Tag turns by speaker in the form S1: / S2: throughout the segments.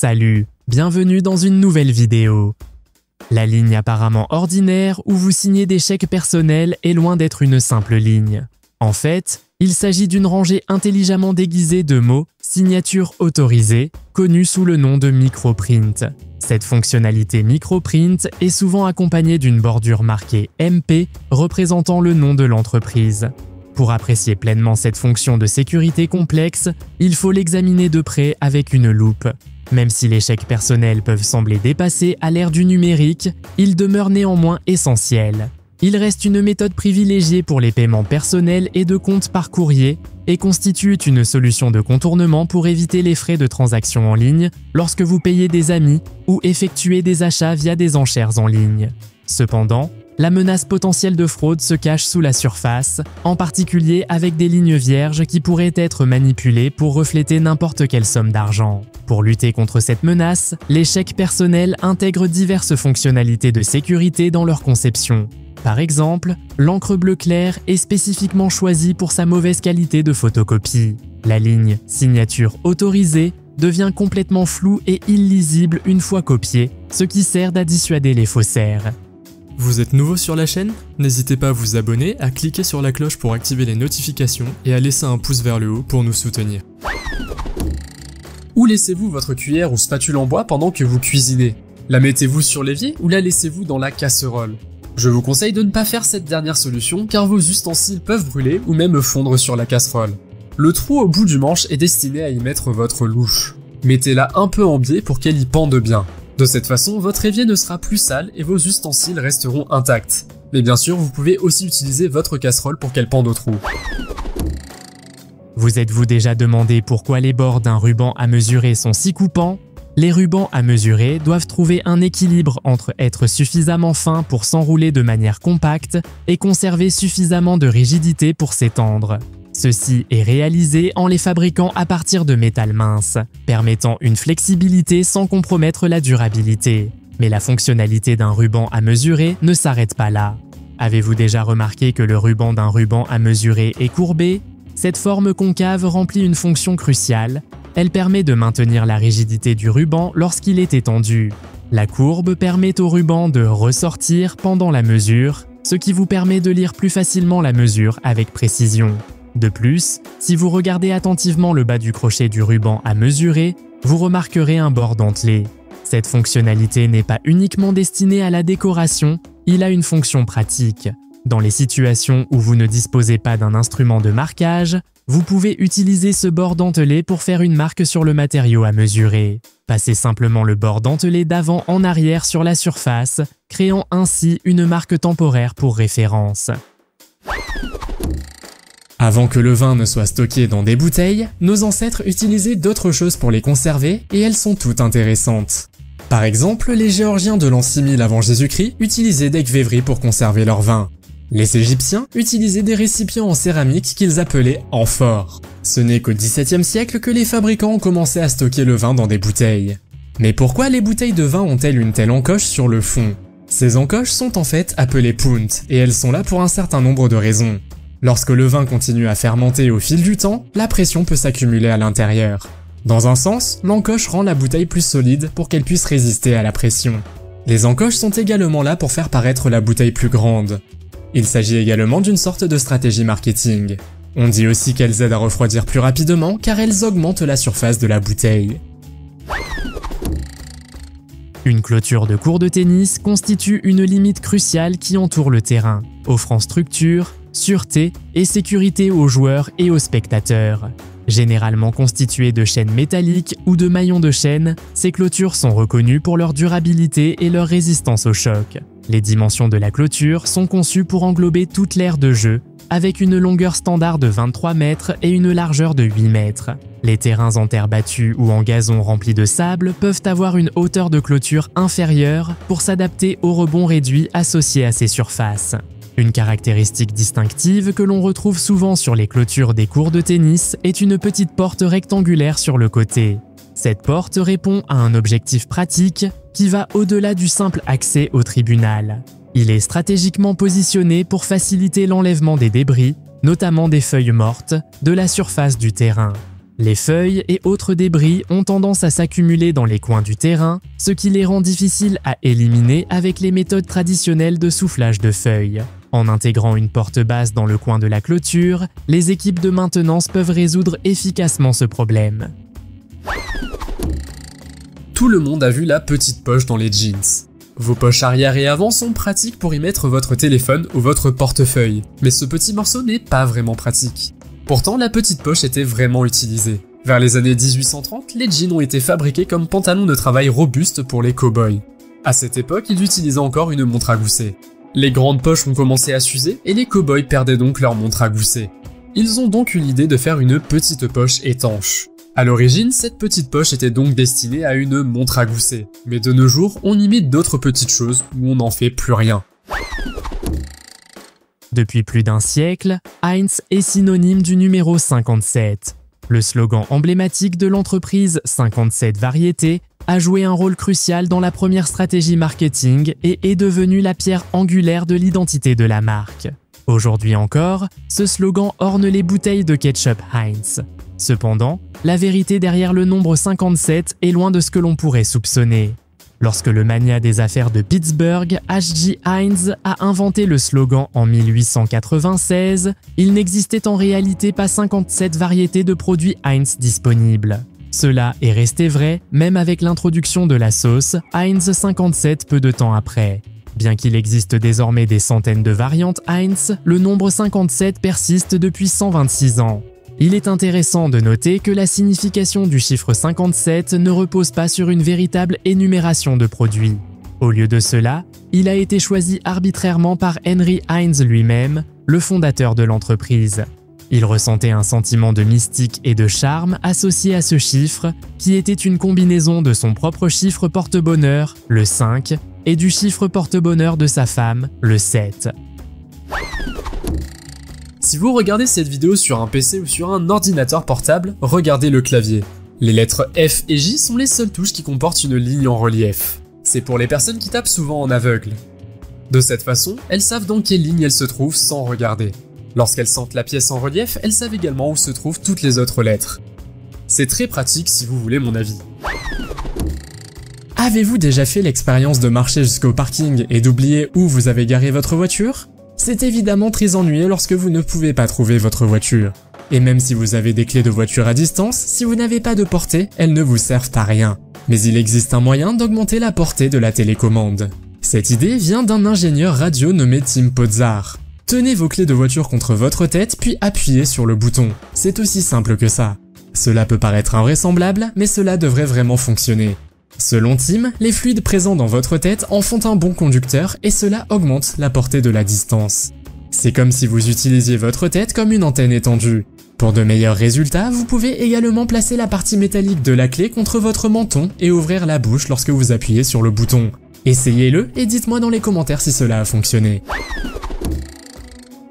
S1: Salut, bienvenue dans une nouvelle vidéo. La ligne apparemment ordinaire où vous signez des chèques personnels est loin d'être une simple ligne. En fait, il s'agit d'une rangée intelligemment déguisée de mots « signature autorisée » connue sous le nom de microprint. Cette fonctionnalité microprint est souvent accompagnée d'une bordure marquée MP représentant le nom de l'entreprise. Pour apprécier pleinement cette fonction de sécurité complexe, il faut l'examiner de près avec une loupe. Même si les chèques personnels peuvent sembler dépassés à l'ère du numérique, ils demeurent néanmoins essentiels. Il reste une méthode privilégiée pour les paiements personnels et de compte par courrier et constitue une solution de contournement pour éviter les frais de transaction en ligne lorsque vous payez des amis ou effectuez des achats via des enchères en ligne. Cependant, la menace potentielle de fraude se cache sous la surface, en particulier avec des lignes vierges qui pourraient être manipulées pour refléter n'importe quelle somme d'argent. Pour lutter contre cette menace, les chèques personnels intègrent diverses fonctionnalités de sécurité dans leur conception. Par exemple, l'encre bleu clair est spécifiquement choisie pour sa mauvaise qualité de photocopie. La ligne « signature autorisée » devient complètement floue et illisible une fois copiée, ce qui sert à dissuader les faussaires.
S2: Vous êtes nouveau sur la chaîne? N'hésitez pas à vous abonner, à cliquer sur la cloche pour activer les notifications et à laisser un pouce vers le haut pour nous soutenir. Où laissez-vous votre cuillère ou spatule en bois pendant que vous cuisinez? La mettez-vous sur l'évier ou la laissez-vous dans la casserole? Je vous conseille de ne pas faire cette dernière solution car vos ustensiles peuvent brûler ou même fondre sur la casserole. Le trou au bout du manche est destiné à y mettre votre louche. Mettez-la un peu en biais pour qu'elle y pende bien. De cette façon, votre évier ne sera plus sale et vos ustensiles resteront intacts. Mais bien sûr, vous pouvez aussi utiliser votre casserole pour qu'elle pende au trou.
S1: Vous êtes-vous déjà demandé pourquoi les bords d'un ruban à mesurer sont si coupants? Les rubans à mesurer doivent trouver un équilibre entre être suffisamment fins pour s'enrouler de manière compacte et conserver suffisamment de rigidité pour s'étendre. Ceci est réalisé en les fabriquant à partir de métal mince, permettant une flexibilité sans compromettre la durabilité. Mais la fonctionnalité d'un ruban à mesurer ne s'arrête pas là. Avez-vous déjà remarqué que le ruban d'un ruban à mesurer est courbé? Cette forme concave remplit une fonction cruciale. Elle permet de maintenir la rigidité du ruban lorsqu'il est étendu. La courbe permet au ruban de ressortir pendant la mesure, ce qui vous permet de lire plus facilement la mesure avec précision. De plus, si vous regardez attentivement le bas du crochet du ruban à mesurer, vous remarquerez un bord dentelé. Cette fonctionnalité n'est pas uniquement destinée à la décoration, il a une fonction pratique. Dans les situations où vous ne disposez pas d'un instrument de marquage, vous pouvez utiliser ce bord dentelé pour faire une marque sur le matériau à mesurer. Passez simplement le bord dentelé d'avant en arrière sur la surface, créant ainsi une marque temporaire pour référence.
S2: Avant que le vin ne soit stocké dans des bouteilles, nos ancêtres utilisaient d'autres choses pour les conserver et elles sont toutes intéressantes. Par exemple, les Géorgiens de l'an 6000 avant Jésus-Christ utilisaient des kvévris pour conserver leur vin. Les Égyptiens utilisaient des récipients en céramique qu'ils appelaient amphores. Ce n'est qu'au XVIIe siècle que les fabricants ont commencé à stocker le vin dans des bouteilles. Mais pourquoi les bouteilles de vin ont-elles une telle encoche sur le fond? Ces encoches sont en fait appelées punt et elles sont là pour un certain nombre de raisons. Lorsque le vin continue à fermenter au fil du temps, la pression peut s'accumuler à l'intérieur. Dans un sens, l'encoche rend la bouteille plus solide pour qu'elle puisse résister à la pression. Les encoches sont également là pour faire paraître la bouteille plus grande. Il s'agit également d'une sorte de stratégie marketing. On dit aussi qu'elles aident à refroidir plus rapidement car elles augmentent la surface de la bouteille.
S1: Une clôture de court de tennis constitue une limite cruciale qui entoure le terrain, offrant structure, sûreté et sécurité aux joueurs et aux spectateurs. Généralement constituées de chaînes métalliques ou de maillons de chaîne, ces clôtures sont reconnues pour leur durabilité et leur résistance au choc. Les dimensions de la clôture sont conçues pour englober toute l'aire de jeu, avec une longueur standard de 23 mètres et une largeur de 8 mètres. Les terrains en terre battue ou en gazon remplis de sable peuvent avoir une hauteur de clôture inférieure pour s'adapter aux rebonds réduits associés à ces surfaces. Une caractéristique distinctive que l'on retrouve souvent sur les clôtures des courts de tennis est une petite porte rectangulaire sur le côté. Cette porte répond à un objectif pratique qui va au-delà du simple accès au tribunal. Il est stratégiquement positionné pour faciliter l'enlèvement des débris, notamment des feuilles mortes, de la surface du terrain. Les feuilles et autres débris ont tendance à s'accumuler dans les coins du terrain, ce qui les rend difficiles à éliminer avec les méthodes traditionnelles de soufflage de feuilles. En intégrant une porte basse dans le coin de la clôture, les équipes de maintenance peuvent résoudre efficacement ce problème.
S2: Tout le monde a vu la petite poche dans les jeans. Vos poches arrière et avant sont pratiques pour y mettre votre téléphone ou votre portefeuille, mais ce petit morceau n'est pas vraiment pratique. Pourtant, la petite poche était vraiment utilisée. Vers les années 1830, les jeans ont été fabriqués comme pantalons de travail robustes pour les cow-boys. À cette époque, ils utilisaient encore une montre à gousset. Les grandes poches ont commencé à s'user et les cow-boys perdaient donc leur montre à gousset. Ils ont donc eu l'idée de faire une petite poche étanche. À l'origine, cette petite poche était donc destinée à une montre à gousset, mais de nos jours, on y met d'autres petites choses où on n'en fait plus rien.
S1: Depuis plus d'un siècle, Heinz est synonyme du numéro 57. Le slogan emblématique de l'entreprise 57 variétés a joué un rôle crucial dans la première stratégie marketing et est devenu la pierre angulaire de l'identité de la marque. Aujourd'hui encore, ce slogan orne les bouteilles de ketchup Heinz. Cependant, la vérité derrière le nombre 57 est loin de ce que l'on pourrait soupçonner. Lorsque le magnat des affaires de Pittsburgh, H.J. Heinz, a inventé le slogan en 1896, il n'existait en réalité pas 57 variétés de produits Heinz disponibles. Cela est resté vrai même avec l'introduction de la sauce Heinz 57 peu de temps après. Bien qu'il existe désormais des centaines de variantes Heinz, le nombre 57 persiste depuis 126 ans. Il est intéressant de noter que la signification du chiffre 57 ne repose pas sur une véritable énumération de produits. Au lieu de cela, il a été choisi arbitrairement par Henry Heinz lui-même, le fondateur de l'entreprise. Il ressentait un sentiment de mystique et de charme associé à ce chiffre, qui était une combinaison de son propre chiffre porte-bonheur, le 5, et du chiffre porte-bonheur de sa femme, le 7.
S2: Si vous regardez cette vidéo sur un PC ou sur un ordinateur portable, regardez le clavier. Les lettres F et J sont les seules touches qui comportent une ligne en relief. C'est pour les personnes qui tapent souvent en aveugle. De cette façon, elles savent dans quelle ligne elles se trouvent sans regarder. Lorsqu'elles sentent la pièce en relief, elles savent également où se trouvent toutes les autres lettres. C'est très pratique si vous voulez mon avis. Avez-vous déjà fait l'expérience de marcher jusqu'au parking et d'oublier où vous avez garé votre voiture ? C'est évidemment très ennuyeux lorsque vous ne pouvez pas trouver votre voiture. Et même si vous avez des clés de voiture à distance, si vous n'avez pas de portée, elles ne vous servent à rien. Mais il existe un moyen d'augmenter la portée de la télécommande. Cette idée vient d'un ingénieur radio nommé Tim Podzar. Tenez vos clés de voiture contre votre tête puis appuyez sur le bouton. C'est aussi simple que ça. Cela peut paraître invraisemblable, mais cela devrait vraiment fonctionner. Selon Tim, les fluides présents dans votre tête en font un bon conducteur et cela augmente la portée de la distance. C'est comme si vous utilisiez votre tête comme une antenne étendue. Pour de meilleurs résultats, vous pouvez également placer la partie métallique de la clé contre votre menton et ouvrir la bouche lorsque vous appuyez sur le bouton. Essayez-le et dites-moi dans les commentaires si cela a fonctionné.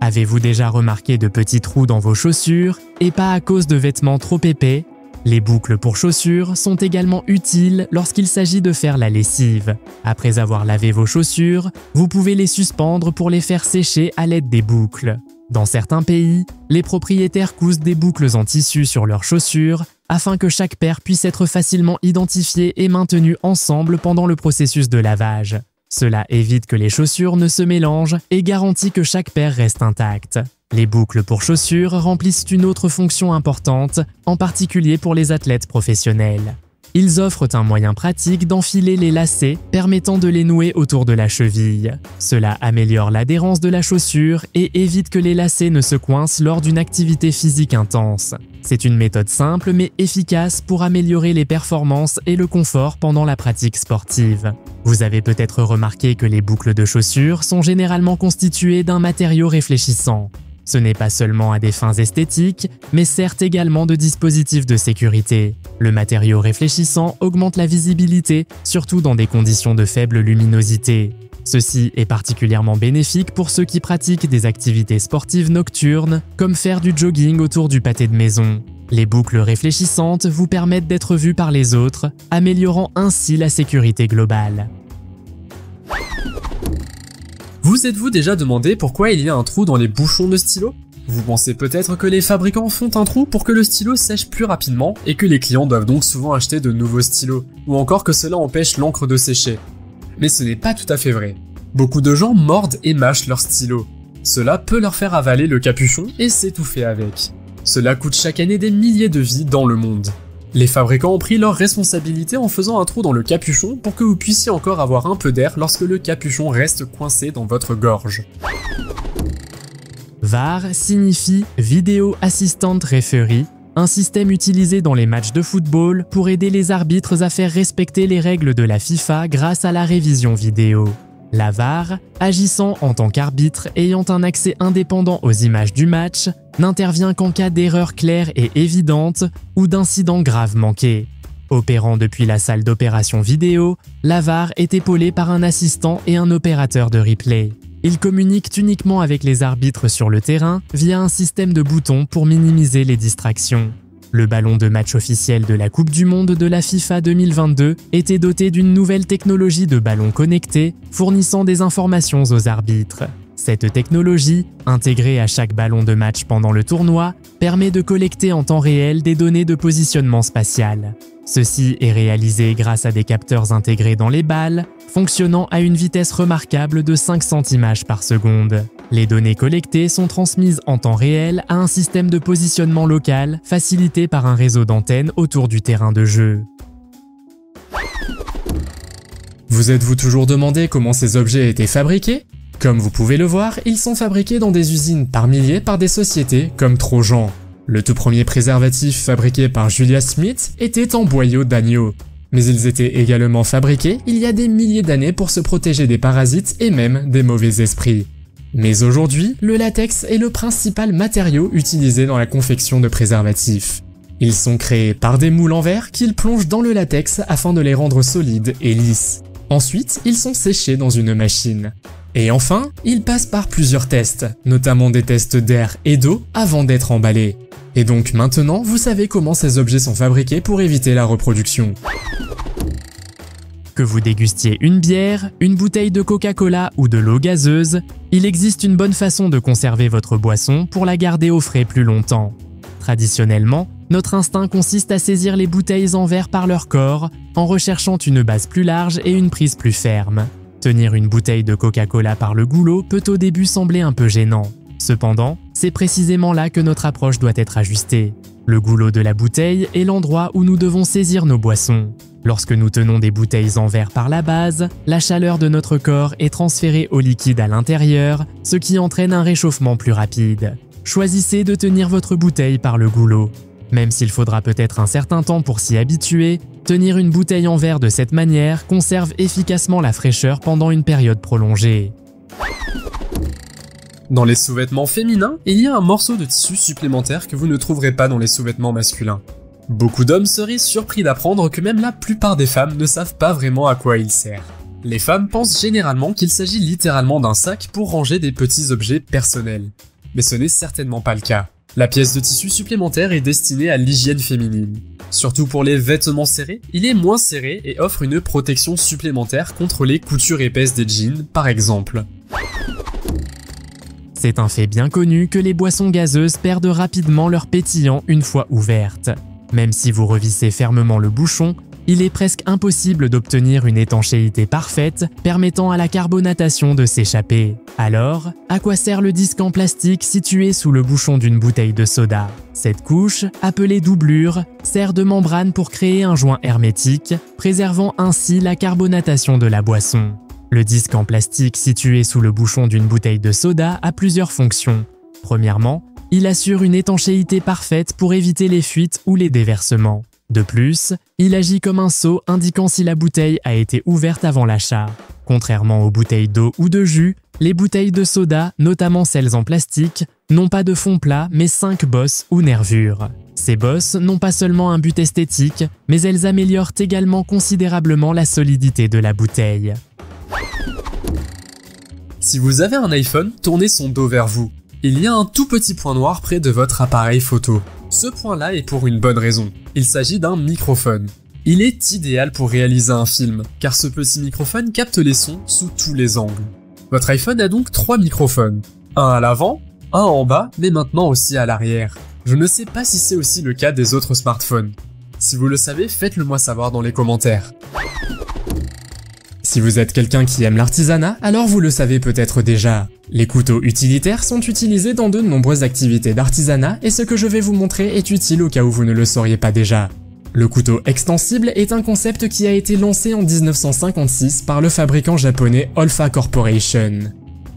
S1: Avez-vous déjà remarqué de petits trous dans vos chaussures et pas à cause de vêtements trop épais? Les boucles pour chaussures sont également utiles lorsqu'il s'agit de faire la lessive. Après avoir lavé vos chaussures, vous pouvez les suspendre pour les faire sécher à l'aide des boucles. Dans certains pays, les propriétaires cousent des boucles en tissu sur leurs chaussures afin que chaque paire puisse être facilement identifiée et maintenue ensemble pendant le processus de lavage. Cela évite que les chaussures ne se mélangent et garantit que chaque paire reste intacte. Les boucles pour chaussures remplissent une autre fonction importante, en particulier pour les athlètes professionnels. Ils offrent un moyen pratique d'enfiler les lacets permettant de les nouer autour de la cheville. Cela améliore l'adhérence de la chaussure et évite que les lacets ne se coincent lors d'une activité physique intense. C'est une méthode simple mais efficace pour améliorer les performances et le confort pendant la pratique sportive. Vous avez peut-être remarqué que les boucles de chaussures sont généralement constituées d'un matériau réfléchissant. Ce n'est pas seulement à des fins esthétiques, mais sert également de dispositif de sécurité. Le matériau réfléchissant augmente la visibilité, surtout dans des conditions de faible luminosité. Ceci est particulièrement bénéfique pour ceux qui pratiquent des activités sportives nocturnes, comme faire du jogging autour du pâté de maison. Les boucles réfléchissantes vous permettent d'être vus par les autres, améliorant ainsi la sécurité globale.
S2: Vous êtes-vous déjà demandé pourquoi il y a un trou dans les bouchons de stylo?
S3: Vous pensez peut-être que les fabricants font un trou pour que le stylo sèche plus rapidement et que les clients doivent donc souvent acheter de nouveaux stylos, ou encore que cela empêche l'encre de sécher. Mais ce n'est pas tout à fait vrai. Beaucoup de gens mordent et mâchent leur stylo. Cela peut leur faire avaler le capuchon et s'étouffer avec. Cela coûte chaque année des milliers de vies dans le monde. Les fabricants ont pris leur responsabilité en faisant un trou dans le capuchon pour que vous puissiez encore avoir un peu d'air lorsque le capuchon reste coincé dans votre gorge.
S1: VAR signifie Video Assistant Referee, un système utilisé dans les matchs de football pour aider les arbitres à faire respecter les règles de la FIFA grâce à la révision vidéo. La VAR, agissant en tant qu'arbitre ayant un accès indépendant aux images du match, n'intervient qu'en cas d'erreur claire et évidente ou d'incident grave manqué. Opérant depuis la salle d'opération vidéo, la VAR est épaulée par un assistant et un opérateur de replay. Ils communiquent uniquement avec les arbitres sur le terrain via un système de boutons pour minimiser les distractions. Le ballon de match officiel de la Coupe du Monde de la FIFA 2022 était doté d'une nouvelle technologie de ballon connecté fournissant des informations aux arbitres. Cette technologie, intégrée à chaque ballon de match pendant le tournoi, permet de collecter en temps réel des données de positionnement spatial. Ceci est réalisé grâce à des capteurs intégrés dans les balles, fonctionnant à une vitesse remarquable de 500 images par seconde. Les données collectées sont transmises en temps réel à un système de positionnement local facilité par un réseau d'antennes autour du terrain de jeu.
S2: Vous êtes-vous toujours demandé comment ces objets étaient fabriqués? Comme vous pouvez le voir, ils sont fabriqués dans des usines par milliers par des sociétés comme Trojan. Le tout premier préservatif fabriqué par Julia Smith était en boyau d'agneau. Mais ils étaient également fabriqués il y a des milliers d'années pour se protéger des parasites et même des mauvais esprits. Mais aujourd'hui, le latex est le principal matériau utilisé dans la confection de préservatifs. Ils sont créés par des moules en verre qu'ils plongent dans le latex afin de les rendre solides et lisses. Ensuite, ils sont séchés dans une machine. Et enfin, ils passent par plusieurs tests, notamment des tests d'air et d'eau avant d'être emballés. Et donc maintenant, vous savez comment ces objets sont fabriqués pour éviter la reproduction.
S1: Que vous dégustiez une bière, une bouteille de Coca-Cola ou de l'eau gazeuse, il existe une bonne façon de conserver votre boisson pour la garder au frais plus longtemps. Traditionnellement, notre instinct consiste à saisir les bouteilles en verre par leur corps en recherchant une base plus large et une prise plus ferme. Tenir une bouteille de Coca-Cola par le goulot peut au début sembler un peu gênant. Cependant, c'est précisément là que notre approche doit être ajustée. Le goulot de la bouteille est l'endroit où nous devons saisir nos boissons. Lorsque nous tenons des bouteilles en verre par la base, la chaleur de notre corps est transférée au liquide à l'intérieur, ce qui entraîne un réchauffement plus rapide. Choisissez de tenir votre bouteille par le goulot. Même s'il faudra peut-être un certain temps pour s'y habituer, tenir une bouteille en verre de cette manière conserve efficacement la fraîcheur pendant une période prolongée.
S3: Dans les sous-vêtements féminins, il y a un morceau de tissu supplémentaire que vous ne trouverez pas dans les sous-vêtements masculins. Beaucoup d'hommes seraient surpris d'apprendre que même la plupart des femmes ne savent pas vraiment à quoi il sert. Les femmes pensent généralement qu'il s'agit littéralement d'un sac pour ranger des petits objets personnels. Mais ce n'est certainement pas le cas. La pièce de tissu supplémentaire est destinée à l'hygiène féminine. Surtout pour les vêtements serrés, il est moins serré et offre une protection supplémentaire contre les coutures épaisses des jeans, par exemple.
S1: C'est un fait bien connu que les boissons gazeuses perdent rapidement leur pétillant une fois ouvertes. Même si vous revissez fermement le bouchon, il est presque impossible d'obtenir une étanchéité parfaite permettant à la carbonatation de s'échapper. Alors, à quoi sert le disque en plastique situé sous le bouchon d'une bouteille de soda? Cette couche, appelée doublure, sert de membrane pour créer un joint hermétique, préservant ainsi la carbonatation de la boisson. Le disque en plastique situé sous le bouchon d'une bouteille de soda a plusieurs fonctions. Premièrement, il assure une étanchéité parfaite pour éviter les fuites ou les déversements. De plus, il agit comme un sceau indiquant si la bouteille a été ouverte avant l'achat. Contrairement aux bouteilles d'eau ou de jus, les bouteilles de soda, notamment celles en plastique, n'ont pas de fond plat mais 5 bosses ou nervures. Ces bosses n'ont pas seulement un but esthétique, mais elles améliorent également considérablement la solidité de la bouteille.
S3: Si vous avez un iPhone, tournez son dos vers vous. Il y a un tout petit point noir près de votre appareil photo. Ce point-là est pour une bonne raison. Il s'agit d'un microphone. Il est idéal pour réaliser un film, car ce petit microphone capte les sons sous tous les angles. Votre iPhone a donc 3 microphones. Un à l'avant, un en bas, mais maintenant aussi à l'arrière. Je ne sais pas si c'est aussi le cas des autres smartphones. Si vous le savez, faites-le moi savoir dans les commentaires.
S2: Si vous êtes quelqu'un qui aime l'artisanat, alors vous le savez peut-être déjà. Les couteaux utilitaires sont utilisés dans de nombreuses activités d'artisanat et ce que je vais vous montrer est utile au cas où vous ne le sauriez pas déjà. Le couteau extensible est un concept qui a été lancé en 1956 par le fabricant japonais Olfa Corporation.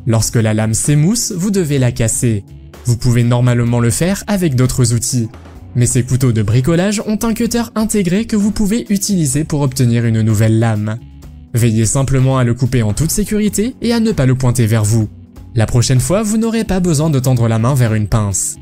S2: Lorsque la lame s'émousse, vous devez la casser. Vous pouvez normalement le faire avec d'autres outils. Mais ces couteaux de bricolage ont un cutter intégré que vous pouvez utiliser pour obtenir une nouvelle lame. Veillez simplement à le couper en toute sécurité et à ne pas le pointer vers vous. La prochaine fois, vous n'aurez pas besoin de tendre la main vers une pince.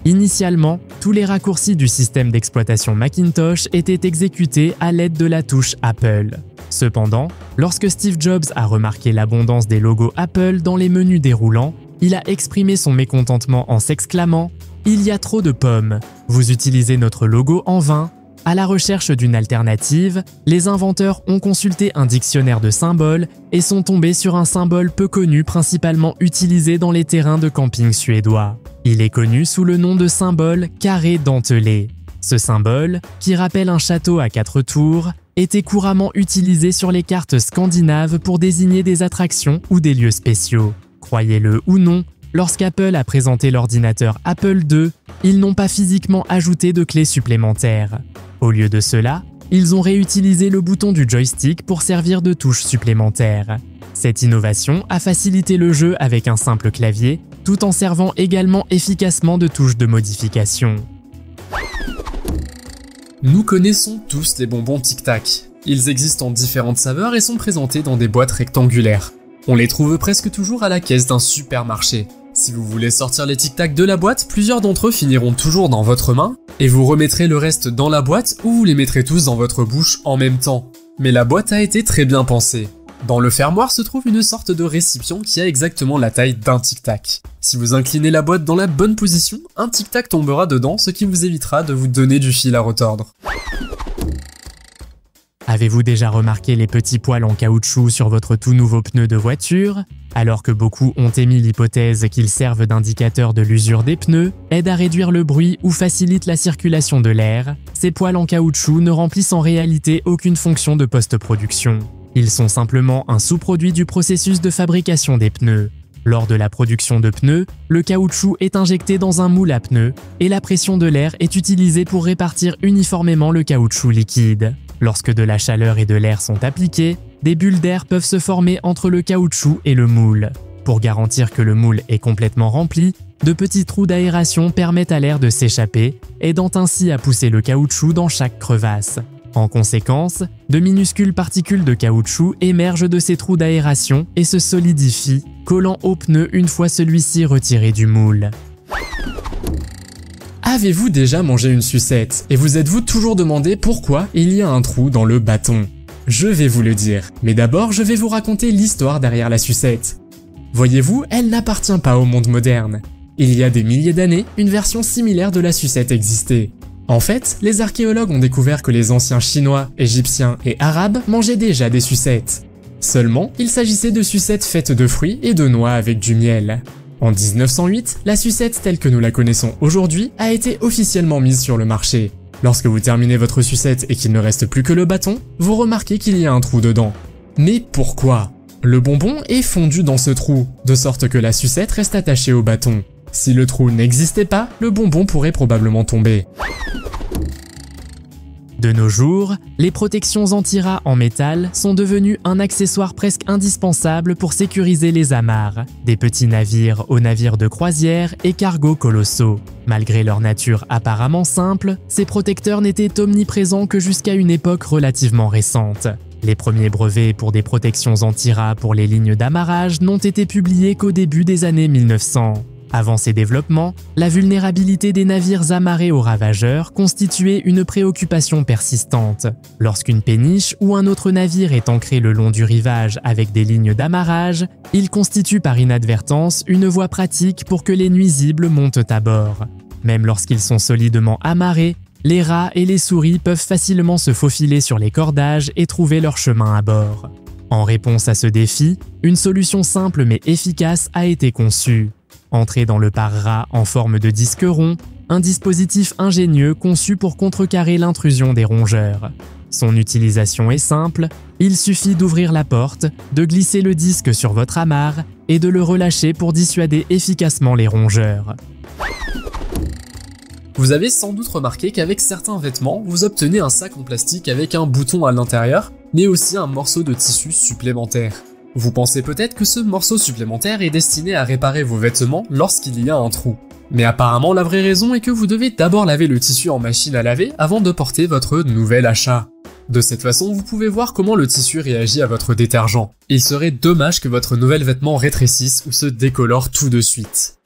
S1: Initialement, tous les raccourcis du système d'exploitation Macintosh étaient exécutés à l'aide de la touche Apple. Cependant, lorsque Steve Jobs a remarqué l'abondance des logos Apple dans les menus déroulants, il a exprimé son mécontentement en s'exclamant « Il y a trop de pommes, vous utilisez notre logo en vain ». À la recherche d'une alternative, les inventeurs ont consulté un dictionnaire de symboles et sont tombés sur un symbole peu connu principalement utilisé dans les terrains de camping suédois. Il est connu sous le nom de symbole carré dentelé. Ce symbole, qui rappelle un château à 4 tours, était couramment utilisé sur les cartes scandinaves pour désigner des attractions ou des lieux spéciaux. Croyez-le ou non, lorsqu'Apple a présenté l'ordinateur Apple II, ils n'ont pas physiquement ajouté de clés supplémentaires. Au lieu de cela, ils ont réutilisé le bouton du joystick pour servir de touche supplémentaire. Cette innovation a facilité le jeu avec un simple clavier, tout en servant également efficacement de touches de modification.
S3: Nous connaissons tous les bonbons Tic Tac. Ils existent en différentes saveurs et sont présentés dans des boîtes rectangulaires. On les trouve presque toujours à la caisse d'un supermarché. Si vous voulez sortir les Tic Tac de la boîte, plusieurs d'entre eux finiront toujours dans votre main, et vous remettrez le reste dans la boîte ou vous les mettrez tous dans votre bouche en même temps. Mais la boîte a été très bien pensée. Dans le fermoir se trouve une sorte de récipient qui a exactement la taille d'un Tic Tac. Si vous inclinez la boîte dans la bonne position, un Tic Tac tombera dedans, ce qui vous évitera de vous donner du fil à retordre.
S1: Avez-vous déjà remarqué les petits poils en caoutchouc sur votre tout nouveau pneu de voiture? Alors que beaucoup ont émis l'hypothèse qu'ils servent d'indicateur de l'usure des pneus, aident à réduire le bruit ou facilitent la circulation de l'air, ces poils en caoutchouc ne remplissent en réalité aucune fonction de post-production. Ils sont simplement un sous-produit du processus de fabrication des pneus. Lors de la production de pneus, le caoutchouc est injecté dans un moule à pneus et la pression de l'air est utilisée pour répartir uniformément le caoutchouc liquide. Lorsque de la chaleur et de l'air sont appliqués, des bulles d'air peuvent se former entre le caoutchouc et le moule. Pour garantir que le moule est complètement rempli, de petits trous d'aération permettent à l'air de s'échapper, aidant ainsi à pousser le caoutchouc dans chaque crevasse. En conséquence, de minuscules particules de caoutchouc émergent de ces trous d'aération et se solidifient, collant au pneu une fois celui-ci retiré du moule.
S2: Avez-vous déjà mangé une sucette et vous êtes-vous toujours demandé pourquoi il y a un trou dans le bâton? Je vais vous le dire, mais d'abord je vais vous raconter l'histoire derrière la sucette. Voyez-vous, elle n'appartient pas au monde moderne. Il y a des milliers d'années, une version similaire de la sucette existait. En fait, les archéologues ont découvert que les anciens Chinois, Égyptiens et Arabes mangeaient déjà des sucettes. Seulement, il s'agissait de sucettes faites de fruits et de noix avec du miel. En 1908, la sucette telle que nous la connaissons aujourd'hui a été officiellement mise sur le marché. Lorsque vous terminez votre sucette et qu'il ne reste plus que le bâton, vous remarquez qu'il y a un trou dedans. Mais pourquoi? Le bonbon est fondu dans ce trou, de sorte que la sucette reste attachée au bâton. Si le trou n'existait pas, le bonbon pourrait probablement tomber.
S1: De nos jours, les protections anti-rats en métal sont devenues un accessoire presque indispensable pour sécuriser les amarres, des petits navires aux navires de croisière et cargos colossaux. Malgré leur nature apparemment simple, ces protecteurs n'étaient omniprésents que jusqu'à une époque relativement récente. Les premiers brevets pour des protections anti-rats pour les lignes d'amarrage n'ont été publiés qu'au début des années 1900. Avant ces développements, la vulnérabilité des navires amarrés aux ravageurs constituait une préoccupation persistante. Lorsqu'une péniche ou un autre navire est ancré le long du rivage avec des lignes d'amarrage, il constitue par inadvertance une voie pratique pour que les nuisibles montent à bord. Même lorsqu'ils sont solidement amarrés, les rats et les souris peuvent facilement se faufiler sur les cordages et trouver leur chemin à bord. En réponse à ce défi, une solution simple mais efficace a été conçue. Entré dans le pare-rat en forme de disque rond, un dispositif ingénieux conçu pour contrecarrer l'intrusion des rongeurs. Son utilisation est simple, il suffit d'ouvrir la porte, de glisser le disque sur votre amarre et de le relâcher pour dissuader efficacement les rongeurs.
S3: Vous avez sans doute remarqué qu'avec certains vêtements, vous obtenez un sac en plastique avec un bouton à l'intérieur, mais aussi un morceau de tissu supplémentaire. Vous pensez peut-être que ce morceau supplémentaire est destiné à réparer vos vêtements lorsqu'il y a un trou. Mais apparemment la vraie raison est que vous devez d'abord laver le tissu en machine à laver avant de porter votre nouvel achat. De cette façon, vous pouvez voir comment le tissu réagit à votre détergent. Il serait dommage que votre nouvel vêtement rétrécisse ou se décolore tout de suite.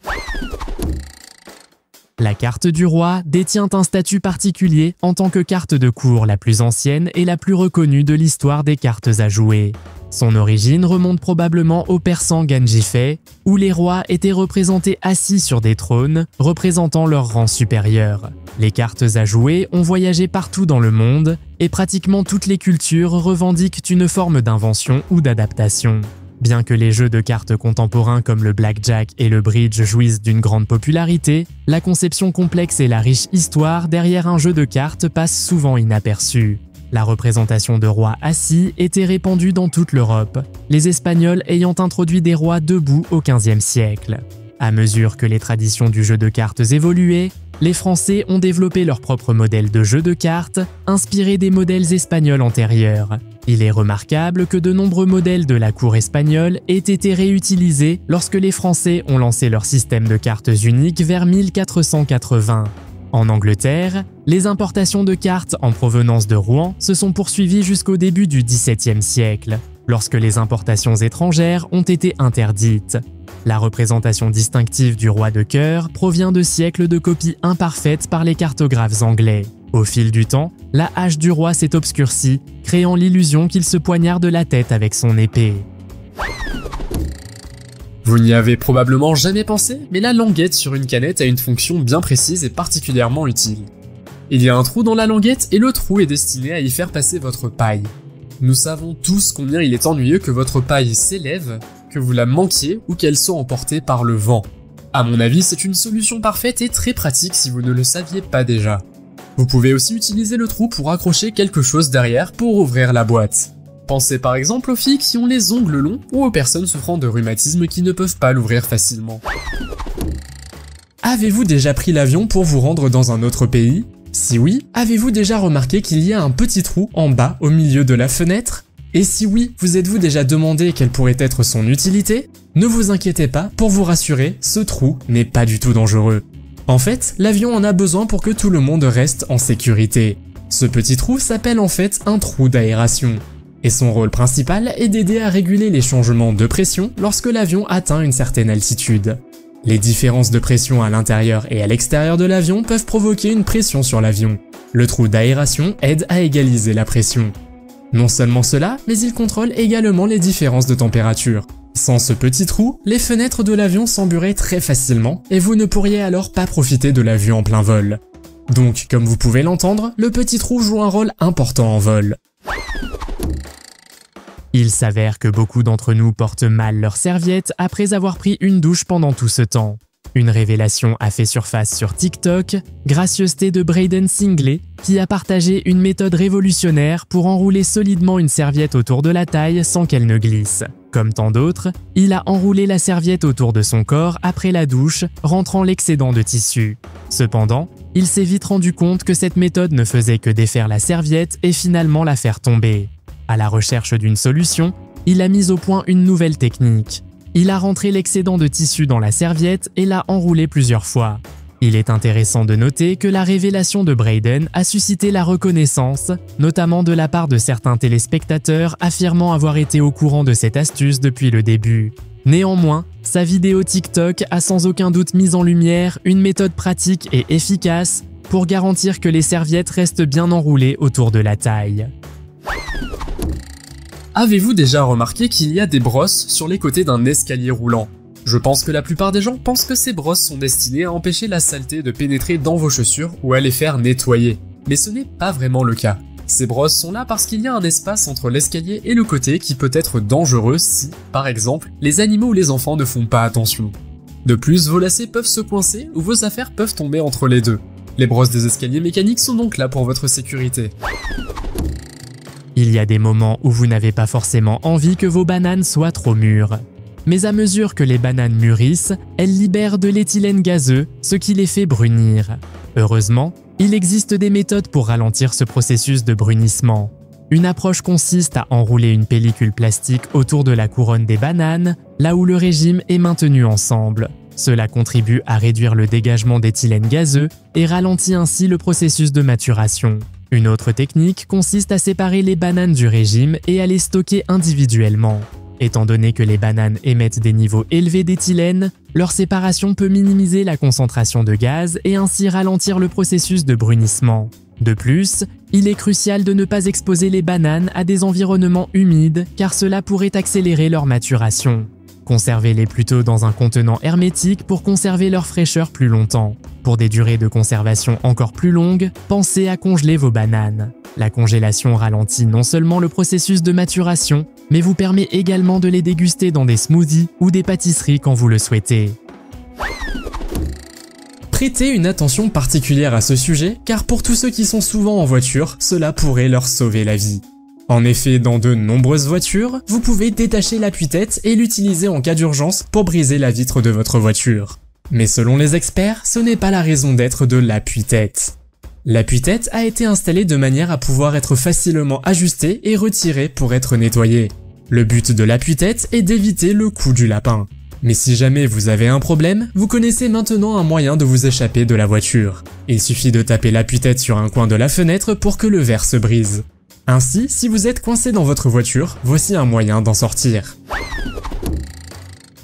S1: La carte du roi détient un statut particulier en tant que carte de cour la plus ancienne et la plus reconnue de l'histoire des cartes à jouer. Son origine remonte probablement au persan Ganjifei, où les rois étaient représentés assis sur des trônes, représentant leur rang supérieur. Les cartes à jouer ont voyagé partout dans le monde, et pratiquement toutes les cultures revendiquent une forme d'invention ou d'adaptation. Bien que les jeux de cartes contemporains comme le blackjack et le bridge jouissent d'une grande popularité, la conception complexe et la riche histoire derrière un jeu de cartes passe souvent inaperçue. La représentation de rois assis était répandue dans toute l'Europe, les Espagnols ayant introduit des rois debout au XVe siècle. À mesure que les traditions du jeu de cartes évoluaient, les Français ont développé leur propre modèle de jeu de cartes, inspiré des modèles espagnols antérieurs. Il est remarquable que de nombreux modèles de la cour espagnole aient été réutilisés lorsque les Français ont lancé leur système de cartes uniques vers 1480. En Angleterre, les importations de cartes en provenance de Rouen se sont poursuivies jusqu'au début du XVIIe siècle, lorsque les importations étrangères ont été interdites. La représentation distinctive du roi de cœur provient de siècles de copies imparfaites par les cartographes anglais. Au fil du temps, la hache du roi s'est obscurcie, créant l'illusion qu'il se poignarde la tête avec son épée.
S3: Vous n'y avez probablement jamais pensé, mais la languette sur une canette a une fonction bien précise et particulièrement utile. Il y a un trou dans la languette et le trou est destiné à y faire passer votre paille. Nous savons tous combien il est ennuyeux que votre paille s'élève, que vous la manquiez ou qu'elle soit emportée par le vent. À mon avis, c'est une solution parfaite et très pratique si vous ne le saviez pas déjà. Vous pouvez aussi utiliser le trou pour accrocher quelque chose derrière pour ouvrir la boîte. Pensez par exemple aux filles qui ont les ongles longs ou aux personnes souffrant de rhumatisme qui ne peuvent pas l'ouvrir facilement.
S2: Avez-vous déjà pris l'avion pour vous rendre dans un autre pays? Si oui, avez-vous déjà remarqué qu'il y a un petit trou en bas au milieu de la fenêtre? Et si oui, vous êtes-vous déjà demandé quelle pourrait être son utilité? Ne vous inquiétez pas, pour vous rassurer, ce trou n'est pas du tout dangereux. En fait, l'avion en a besoin pour que tout le monde reste en sécurité. Ce petit trou s'appelle en fait un trou d'aération. Et son rôle principal est d'aider à réguler les changements de pression lorsque l'avion atteint une certaine altitude. Les différences de pression à l'intérieur et à l'extérieur de l'avion peuvent provoquer une pression sur l'avion. Le trou d'aération aide à égaliser la pression. Non seulement cela, mais il contrôle également les différences de température. Sans ce petit trou, les fenêtres de l'avion s'emburraient très facilement et vous ne pourriez alors pas profiter de la vue en plein vol. Donc, comme vous pouvez l'entendre, le petit trou joue un rôle important en vol.
S1: Il s'avère que beaucoup d'entre nous portent mal leurs serviettes après avoir pris une douche pendant tout ce temps. Une révélation a fait surface sur TikTok, gracieuseté de Braden Singley, qui a partagé une méthode révolutionnaire pour enrouler solidement une serviette autour de la taille sans qu'elle ne glisse. Comme tant d'autres, il a enroulé la serviette autour de son corps après la douche, rentrant l'excédent de tissu. Cependant, il s'est vite rendu compte que cette méthode ne faisait que défaire la serviette et finalement la faire tomber. À la recherche d'une solution, il a mis au point une nouvelle technique. Il a rentré l'excédent de tissu dans la serviette et l'a enroulé plusieurs fois. Il est intéressant de noter que la révélation de Braden a suscité la reconnaissance, notamment de la part de certains téléspectateurs affirmant avoir été au courant de cette astuce depuis le début. Néanmoins, sa vidéo TikTok a sans aucun doute mis en lumière une méthode pratique et efficace pour garantir que les serviettes restent bien enroulées autour de la taille.
S3: Avez-vous déjà remarqué qu'il y a des brosses sur les côtés d'un escalier roulant? Je pense que la plupart des gens pensent que ces brosses sont destinées à empêcher la saleté de pénétrer dans vos chaussures ou à les faire nettoyer. Mais ce n'est pas vraiment le cas. Ces brosses sont là parce qu'il y a un espace entre l'escalier et le côté qui peut être dangereux si, par exemple, les animaux ou les enfants ne font pas attention. De plus, vos lacets peuvent se coincer ou vos affaires peuvent tomber entre les deux. Les brosses des escaliers mécaniques sont donc là pour votre sécurité.
S1: Il y a des moments où vous n'avez pas forcément envie que vos bananes soient trop mûres. Mais à mesure que les bananes mûrissent, elles libèrent de l'éthylène gazeux, ce qui les fait brunir. Heureusement, il existe des méthodes pour ralentir ce processus de brunissement. Une approche consiste à enrouler une pellicule plastique autour de la couronne des bananes, là où le régime est maintenu ensemble. Cela contribue à réduire le dégagement d'éthylène gazeux et ralentit ainsi le processus de maturation. Une autre technique consiste à séparer les bananes du régime et à les stocker individuellement. Étant donné que les bananes émettent des niveaux élevés d'éthylène, leur séparation peut minimiser la concentration de gaz et ainsi ralentir le processus de brunissement. De plus, il est crucial de ne pas exposer les bananes à des environnements humides car cela pourrait accélérer leur maturation. Conservez-les plutôt dans un contenant hermétique pour conserver leur fraîcheur plus longtemps. Pour des durées de conservation encore plus longues, pensez à congeler vos bananes. La congélation ralentit non seulement le processus de maturation, mais vous permet également de les déguster dans des smoothies ou des pâtisseries quand vous le souhaitez.
S2: Prêtez une attention particulière à ce sujet, car pour tous ceux qui sont souvent en voiture, cela pourrait leur sauver la vie. En effet, dans de nombreuses voitures, vous pouvez détacher l'appui-tête et l'utiliser en cas d'urgence pour briser la vitre de votre voiture. Mais selon les experts, ce n'est pas la raison d'être de l'appui-tête. L'appui-tête a été installé de manière à pouvoir être facilement ajusté et retiré pour être nettoyé. Le but de l'appui-tête est d'éviter le coup du lapin. Mais si jamais vous avez un problème, vous connaissez maintenant un moyen de vous échapper de la voiture. Il suffit de taper l'appui-tête sur un coin de la fenêtre pour que le verre se brise. Ainsi, si vous êtes coincé dans votre voiture, voici un moyen d'en sortir.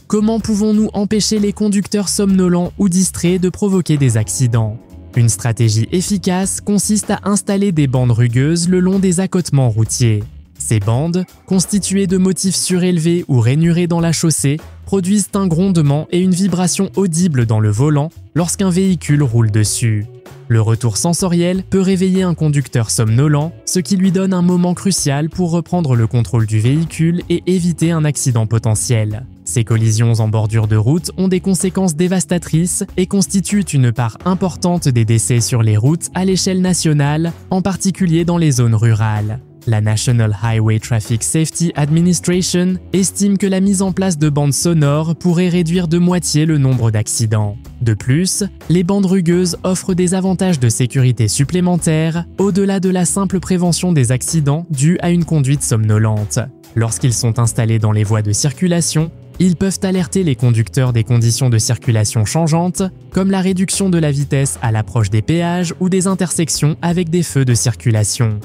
S1: Comment pouvons-nous empêcher les conducteurs somnolents ou distraits de provoquer des accidents ? Une stratégie efficace consiste à installer des bandes rugueuses le long des accotements routiers. Ces bandes, constituées de motifs surélevés ou rainurés dans la chaussée, produisent un grondement et une vibration audible dans le volant lorsqu'un véhicule roule dessus. Le retour sensoriel peut réveiller un conducteur somnolent, ce qui lui donne un moment crucial pour reprendre le contrôle du véhicule et éviter un accident potentiel. Ces collisions en bordure de route ont des conséquences dévastatrices et constituent une part importante des décès sur les routes à l'échelle nationale, en particulier dans les zones rurales. La National Highway Traffic Safety Administration estime que la mise en place de bandes sonores pourrait réduire de moitié le nombre d'accidents. De plus, les bandes rugueuses offrent des avantages de sécurité supplémentaires au-delà de la simple prévention des accidents dus à une conduite somnolente. Lorsqu'ils sont installés dans les voies de circulation, ils peuvent alerter les conducteurs des conditions de circulation changeantes, comme la réduction de la vitesse à l'approche des péages ou des intersections avec des feux de circulation.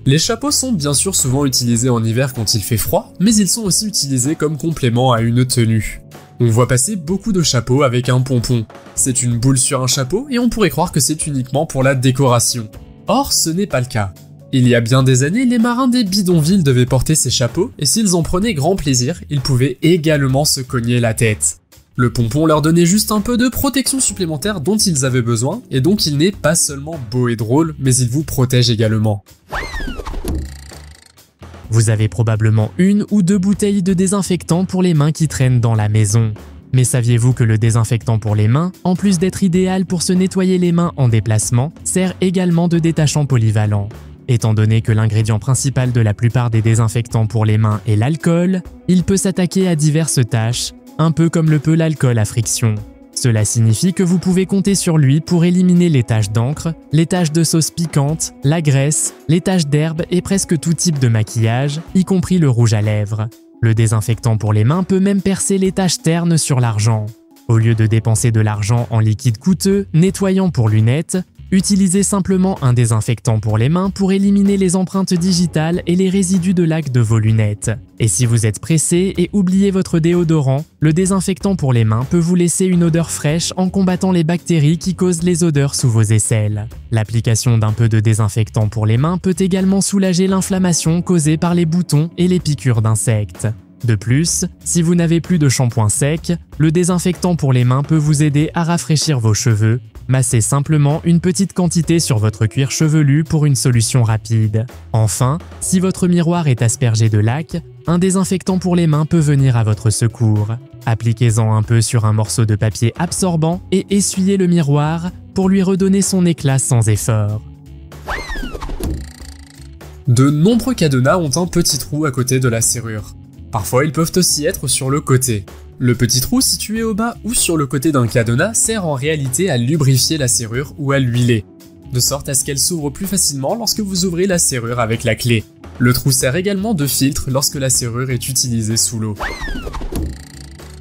S3: Les chapeaux sont bien sûr souvent utilisés en hiver quand il fait froid, mais ils sont aussi utilisés comme complément à une tenue. On voit passer beaucoup de chapeaux avec un pompon. C'est une boule sur un chapeau et on pourrait croire que c'est uniquement pour la décoration. Or, ce n'est pas le cas. Il y a bien des années, les marins des bidonvilles devaient porter ces chapeaux et s'ils en prenaient grand plaisir, ils pouvaient également se cogner la tête. Le pompon leur donnait juste un peu de protection supplémentaire dont ils avaient besoin, et donc il n'est pas seulement beau et drôle, mais il vous protège également.
S1: Vous avez probablement 1 ou 2 bouteilles de désinfectant pour les mains qui traînent dans la maison. Mais saviez-vous que le désinfectant pour les mains, en plus d'être idéal pour se nettoyer les mains en déplacement, sert également de détachant polyvalent ? Étant donné que l'ingrédient principal de la plupart des désinfectants pour les mains est l'alcool, il peut s'attaquer à diverses tâches, un peu comme le peut l'alcool à friction. Cela signifie que vous pouvez compter sur lui pour éliminer les taches d'encre, les taches de sauce piquante, la graisse, les taches d'herbe et presque tout type de maquillage, y compris le rouge à lèvres. Le désinfectant pour les mains peut même percer les taches ternes sur l'argent. Au lieu de dépenser de l'argent en liquide coûteux, nettoyant pour lunettes, utilisez simplement un désinfectant pour les mains pour éliminer les empreintes digitales et les résidus de laque de vos lunettes. Et si vous êtes pressé et oubliez votre déodorant, le désinfectant pour les mains peut vous laisser une odeur fraîche en combattant les bactéries qui causent les odeurs sous vos aisselles. L'application d'un peu de désinfectant pour les mains peut également soulager l'inflammation causée par les boutons et les piqûres d'insectes. De plus, si vous n'avez plus de shampoing sec, le désinfectant pour les mains peut vous aider à rafraîchir vos cheveux. Massez simplement une petite quantité sur votre cuir chevelu pour une solution rapide. Enfin, si votre miroir est aspergé de laque, un désinfectant pour les mains peut venir à votre secours. Appliquez-en un peu sur un morceau de papier absorbant et essuyez le miroir pour lui redonner son éclat sans effort.
S3: De nombreux cadenas ont un petit trou à côté de la serrure. Parfois, ils peuvent aussi être sur le côté. Le petit trou situé au bas ou sur le côté d'un cadenas sert en réalité à lubrifier la serrure ou à l'huiler, de sorte à ce qu'elle s'ouvre plus facilement lorsque vous ouvrez la serrure avec la clé. Le trou sert également de filtre lorsque la serrure est utilisée sous l'eau.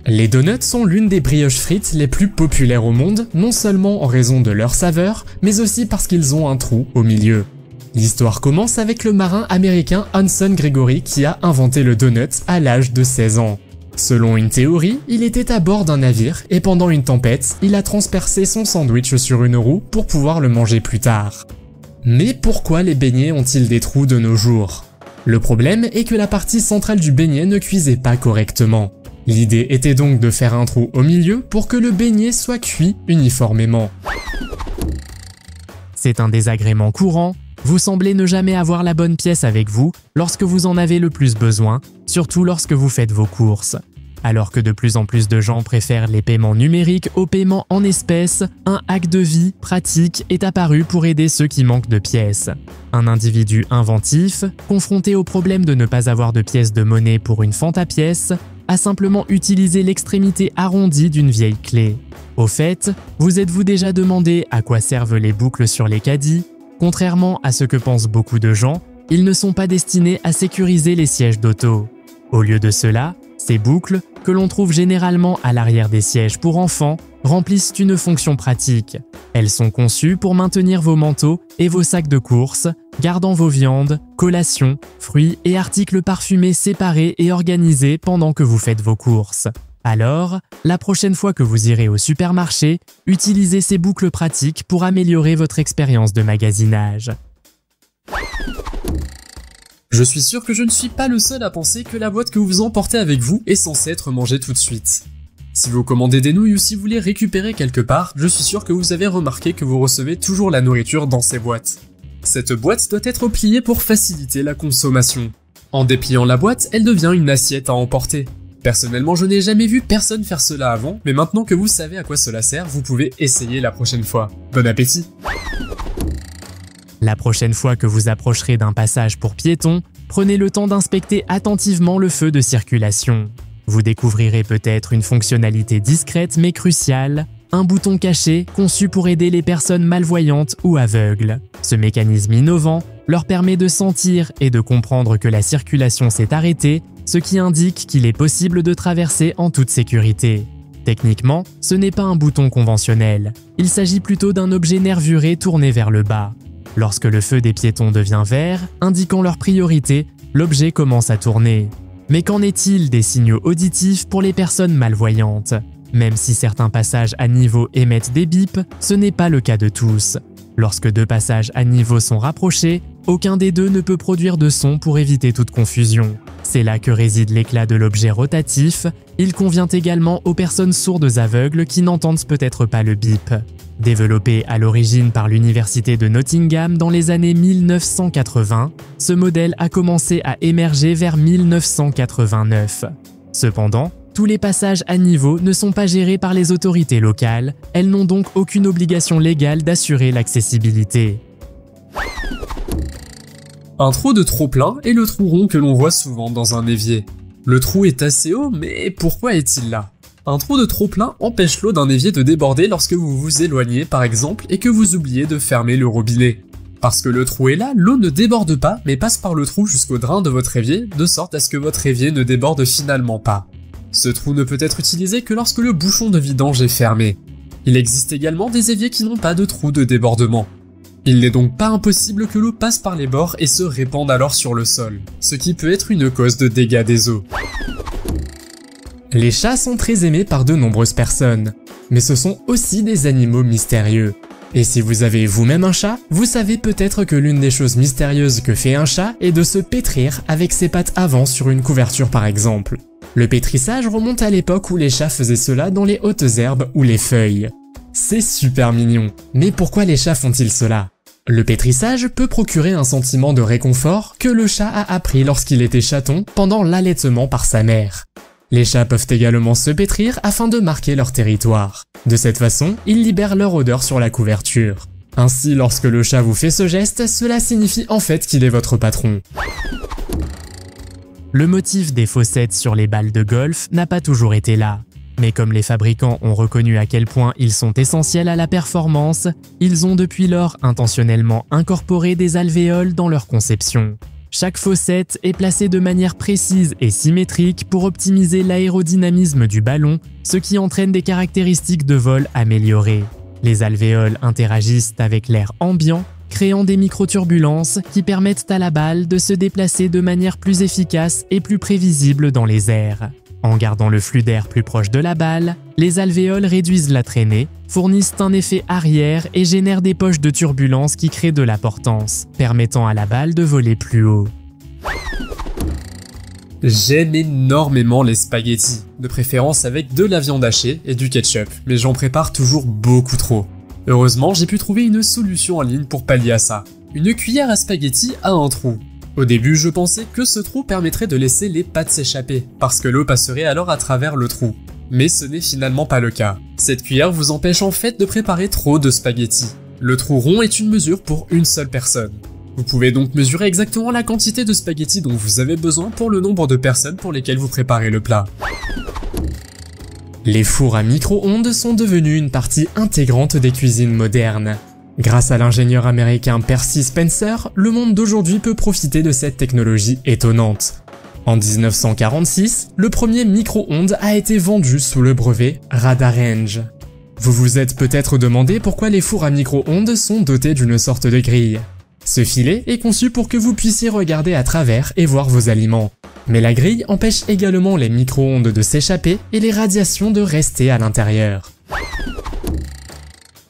S2: Les donuts sont l'une des brioches frites les plus populaires au monde, non seulement en raison de leur saveur, mais aussi parce qu'ils ont un trou au milieu. L'histoire commence avec le marin américain Hanson Gregory qui a inventé le donut à l'âge de 16 ans. Selon une théorie, il était à bord d'un navire et pendant une tempête, il a transpercé son sandwich sur une roue pour pouvoir le manger plus tard. Mais pourquoi les beignets ont-ils des trous de nos jours? Le problème est que la partie centrale du beignet ne cuisait pas correctement. L'idée était donc de faire un trou au milieu pour que le beignet soit cuit uniformément.
S1: C'est un désagrément courant. Vous semblez ne jamais avoir la bonne pièce avec vous lorsque vous en avez le plus besoin, surtout lorsque vous faites vos courses. Alors que de plus en plus de gens préfèrent les paiements numériques aux paiements en espèces, un hack de vie pratique est apparu pour aider ceux qui manquent de pièces. Un individu inventif, confronté au problème de ne pas avoir de pièces de monnaie pour une fente à pièces, a simplement utilisé l'extrémité arrondie d'une vieille clé. Au fait, vous êtes-vous déjà demandé à quoi servent les boucles sur les caddies? Contrairement à ce que pensent beaucoup de gens, ils ne sont pas destinés à sécuriser les sièges d'auto. Au lieu de cela, ces boucles, que l'on trouve généralement à l'arrière des sièges pour enfants, remplissent une fonction pratique. Elles sont conçues pour maintenir vos manteaux et vos sacs de courses, gardant vos viandes, collations, fruits et articles parfumés séparés et organisés pendant que vous faites vos courses. Alors, la prochaine fois que vous irez au supermarché, utilisez ces boucles pratiques pour améliorer votre expérience de magasinage.
S3: Je suis sûr que je ne suis pas le seul à penser que la boîte que vous emportez avec vous est censée être mangée tout de suite. Si vous commandez des nouilles ou si vous les récupérez quelque part, je suis sûr que vous avez remarqué que vous recevez toujours la nourriture dans ces boîtes. Cette boîte doit être pliée pour faciliter la consommation. En dépliant la boîte, elle devient une assiette à emporter. Personnellement, je n'ai jamais vu personne faire cela avant, mais maintenant que vous savez à quoi cela sert, vous pouvez essayer la prochaine fois. Bon appétit!
S1: La prochaine fois que vous approcherez d'un passage pour piétons, prenez le temps d'inspecter attentivement le feu de circulation. Vous découvrirez peut-être une fonctionnalité discrète mais cruciale, un bouton caché conçu pour aider les personnes malvoyantes ou aveugles. Ce mécanisme innovant leur permet de sentir et de comprendre que la circulation s'est arrêtée, ce qui indique qu'il est possible de traverser en toute sécurité. Techniquement, ce n'est pas un bouton conventionnel, il s'agit plutôt d'un objet nervuré tourné vers le bas. Lorsque le feu des piétons devient vert, indiquant leur priorité, l'objet commence à tourner. Mais qu'en est-il des signaux auditifs pour les personnes malvoyantes? Même si certains passages à niveau émettent des bips, ce n'est pas le cas de tous. Lorsque deux passages à niveau sont rapprochés, aucun des deux ne peut produire de son pour éviter toute confusion. C'est là que réside l'éclat de l'objet rotatif. Il convient également aux personnes sourdes aveugles qui n'entendent peut-être pas le bip. Développé à l'origine par l'université de Nottingham dans les années 1980, ce modèle a commencé à émerger vers 1989. Cependant, tous les passages à niveau ne sont pas gérés par les autorités locales, elles n'ont donc aucune obligation légale d'assurer l'accessibilité.
S3: Un trou de trop-plein est le trou rond que l'on voit souvent dans un évier. Le trou est assez haut, mais pourquoi est-il là? Un trou de trop-plein empêche l'eau d'un évier de déborder lorsque vous vous éloignez par exemple et que vous oubliez de fermer le robinet. Parce que le trou est là, l'eau ne déborde pas mais passe par le trou jusqu'au drain de votre évier, de sorte à ce que votre évier ne déborde finalement pas. Ce trou ne peut être utilisé que lorsque le bouchon de vidange est fermé. Il existe également des éviers qui n'ont pas de trou de débordement. Il n'est donc pas impossible que l'eau passe par les bords et se répande alors sur le sol, ce qui peut être une cause de dégâts des eaux.
S2: Les chats sont très aimés par de nombreuses personnes, mais ce sont aussi des animaux mystérieux. Et si vous avez vous-même un chat, vous savez peut-être que l'une des choses mystérieuses que fait un chat est de se pétrir avec ses pattes avant sur une couverture par exemple. Le pétrissage remonte à l'époque où les chats faisaient cela dans les hautes herbes ou les feuilles. C'est super mignon, mais pourquoi les chats font-ils cela? Le pétrissage peut procurer un sentiment de réconfort que le chat a appris lorsqu'il était chaton pendant l'allaitement par sa mère. Les chats peuvent également se pétrir afin de marquer leur territoire. De cette façon, ils libèrent leur odeur sur la couverture. Ainsi, lorsque le chat vous fait ce geste, cela signifie en fait qu'il est votre patron.
S1: Le motif des fossettes sur les balles de golf n'a pas toujours été là. Mais comme les fabricants ont reconnu à quel point ils sont essentiels à la performance, ils ont depuis lors intentionnellement incorporé des alvéoles dans leur conception. Chaque fossette est placée de manière précise et symétrique pour optimiser l'aérodynamisme du ballon, ce qui entraîne des caractéristiques de vol améliorées. Les alvéoles interagissent avec l'air ambiant, créant des microturbulences qui permettent à la balle de se déplacer de manière plus efficace et plus prévisible dans les airs. En gardant le flux d'air plus proche de la balle, les alvéoles réduisent la traînée, fournissent un effet arrière et génèrent des poches de turbulence qui créent de la portance, permettant à la balle de voler plus haut.
S3: J'aime énormément les spaghettis, de préférence avec de la viande hachée et du ketchup, mais j'en prépare toujours beaucoup trop. Heureusement, j'ai pu trouver une solution en ligne pour pallier à ça. Une cuillère à spaghettis a un trou. Au début, je pensais que ce trou permettrait de laisser les pâtes s'échapper, parce que l'eau passerait alors à travers le trou. Mais ce n'est finalement pas le cas. Cette cuillère vous empêche en fait de préparer trop de spaghettis. Le trou rond est une mesure pour une seule personne. Vous pouvez donc mesurer exactement la quantité de spaghettis dont vous avez besoin pour le nombre de personnes pour lesquelles vous préparez le plat.
S2: Les fours à micro-ondes sont devenus une partie intégrante des cuisines modernes. Grâce à l'ingénieur américain Percy Spencer, le monde d'aujourd'hui peut profiter de cette technologie étonnante. En 1946, le premier micro-ondes a été vendu sous le brevet Radarange. Vous vous êtes peut-être demandé pourquoi les fours à micro-ondes sont dotés d'une sorte de grille. Ce filet est conçu pour que vous puissiez regarder à travers et voir vos aliments. Mais la grille empêche également les micro-ondes de s'échapper et les radiations de rester à l'intérieur.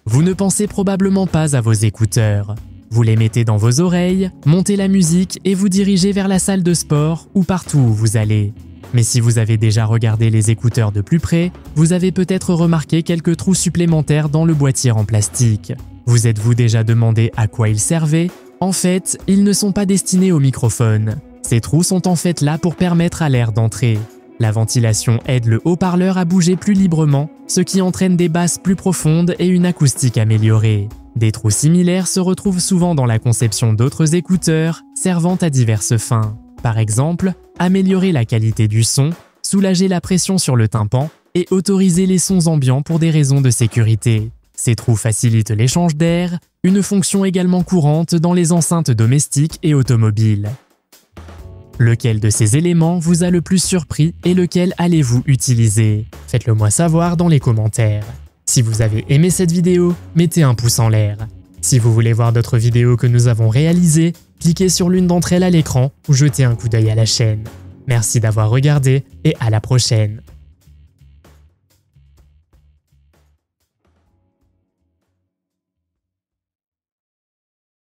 S1: Vous ne pensez probablement pas à vos écouteurs. Vous les mettez dans vos oreilles, montez la musique et vous dirigez vers la salle de sport ou partout où vous allez. Mais si vous avez déjà regardé les écouteurs de plus près, vous avez peut-être remarqué quelques trous supplémentaires dans le boîtier en plastique. Vous êtes-vous déjà demandé à quoi ils servaient? En fait, ils ne sont pas destinés au microphone. Ces trous sont en fait là pour permettre à l'air d'entrer. La ventilation aide le haut-parleur à bouger plus librement, ce qui entraîne des basses plus profondes et une acoustique améliorée. Des trous similaires se retrouvent souvent dans la conception d'autres écouteurs, servant à diverses fins. Par exemple, améliorer la qualité du son, soulager la pression sur le tympan et autoriser les sons ambiants pour des raisons de sécurité. Ces trous facilitent l'échange d'air, une fonction également courante dans les enceintes domestiques et automobiles. Lequel de ces éléments vous a le plus surpris et lequel allez-vous utiliser? Faites-le moi savoir dans les commentaires. Si vous avez aimé cette vidéo, mettez un pouce en l'air. Si vous voulez voir d'autres vidéos que nous avons réalisées, cliquez sur l'une d'entre elles à l'écran ou jetez un coup d'œil à la chaîne. Merci d'avoir regardé et à la prochaine.